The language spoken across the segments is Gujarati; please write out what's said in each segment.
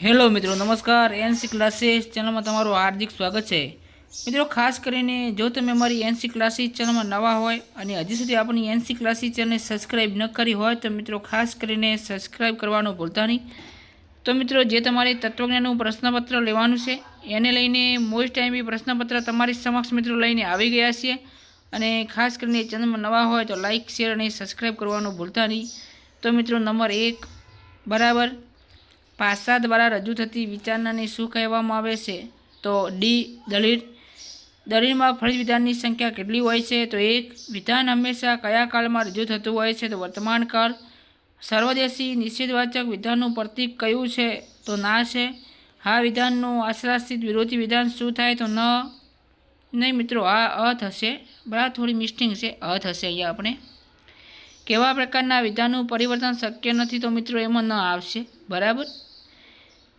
હેલો મિત્રો, નમસ્કાર. એનસી ક્લાસીસ ચેનલમાં તમારું હાર્દિક સ્વાગત છે. મિત્રો, ખાસ કરીને જો તમે અમારી એનસી ક્લાસીસ ચેનલમાં નવા હોય અને હજી સુધી આપણી એનસી ક્લાસીસ ચેનલને સબસ્ક્રાઈબ ન કરી હોય તો મિત્રો ખાસ કરીને સબસ્ક્રાઈબ કરવાનું ભૂલતા નહીં. તો મિત્રો, જે તમારે તત્વજ્ઞાનનું પ્રશ્નપત્ર લેવાનું છે એને લઈને મોસ્ટ ટાઈમ પ્રશ્નપત્ર તમારી સમક્ષ મિત્રો લઈને આવી ગયા છીએ. અને ખાસ કરીને ચેનલમાં નવા હોય તો લાઇક, શેર અને સબસ્ક્રાઈબ કરવાનું ભૂલતા નહીં. તો મિત્રો, નંબર 1 બરાબર, ભાષા દ્વારા રજૂ થતી વિચારણાને શું કહેવામાં આવે છે? તો ડી, દલીલ. દલીલમાં ફલિત વિધાનની સંખ્યા કેટલી હોય છે? તો 1. વિધાન હંમેશા કયા કાળમાં રજૂ થતું હોય છે? તો વર્તમાન કાળ. સર્વદેશી નિષેધવાચક વિધાનનું પ્રતીક કયું છે? તો ના છે. હા વિધાનનું આશ્રાસિત વિરોધી વિધાન શું થાય? તો ન નહીં મિત્રો, આ અ થશે. બરાબર, થોડી મિસ્ટેક છે, અ થશે અહીંયા આપણે. કેવા પ્રકારના વિધાનનું પરિવર્તન શક્ય નથી? તો મિત્રો એમાં ન આવશે. બરાબર,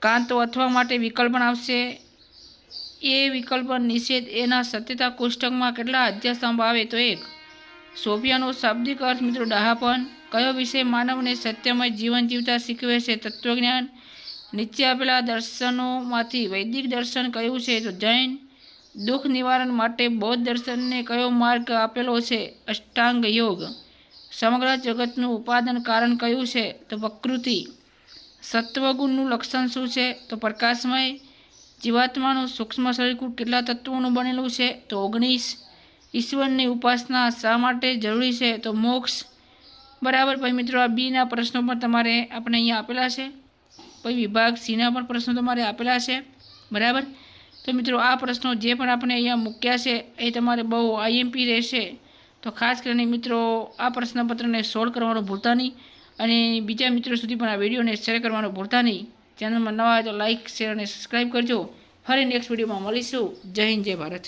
કાં તો અથવા માટે વિકલ્પ પણ આવશે. એ વિકલ્પ નિષેધ એના સત્યતા કોષ્ટકમાં કેટલા અધ્યાયસ્તંભ આવે? તો 1. સોફિયાનો શાબ્દિક અર્થ મિત્રો ડહાપણ. કયો વિષય માનવને સત્યમય જીવન જીવતા શીખવે છે? તત્વજ્ઞાન. નીચે આપેલા દર્શનોમાંથી વૈદિક દર્શન કયું છે? તો જૈન. દુઃખ નિવારણ માટે બૌદ્ધ દર્શનને કયો માર્ગ આપેલો છે? અષ્ટાંગ યોગ. સમગ્ર જગતનું ઉપાદાન કારણ કયું છે? તો પ્રકૃતિ. સત્વગુણનું લક્ષણ શું છે? તો પ્રકાશમય. જીવાત્માનું સૂક્ષ્મ શરીર કેટલા તત્વોનું બનેલું છે? તો 19. ઈશ્વરની ઉપાસના શા માટે જરૂરી છે? તો મોક્ષ. બરાબર. પછી મિત્રો, આ બીના પ્રશ્નો પણ તમારે આપણે અહીંયા આપેલા છે. પછી વિભાગ સીના પણ પ્રશ્નો તમારે આપેલા છે. બરાબર. તો મિત્રો, આ પ્રશ્નો જે પણ આપણે અહીંયા મૂક્યા છે એ તમારે બહુ આઈએમપી રહેશે. તો ખાસ કરીને મિત્રો આ પ્રશ્નપત્રને સોલ્વ કરવાનું ભૂલતા નહીં. અને બીજા મિત્રો સુધી પણ આ વિડીયોને શેર કરવાનું ભૂલતા નહીં. ચેનલમાં નવા હોય તો લાઇક, શેર અને સબસ્ક્રાઈબ કરજો. ફરી નેક્સ્ટ વિડીયોમાં મળીશું. જય હિન્દ, જય ભારત.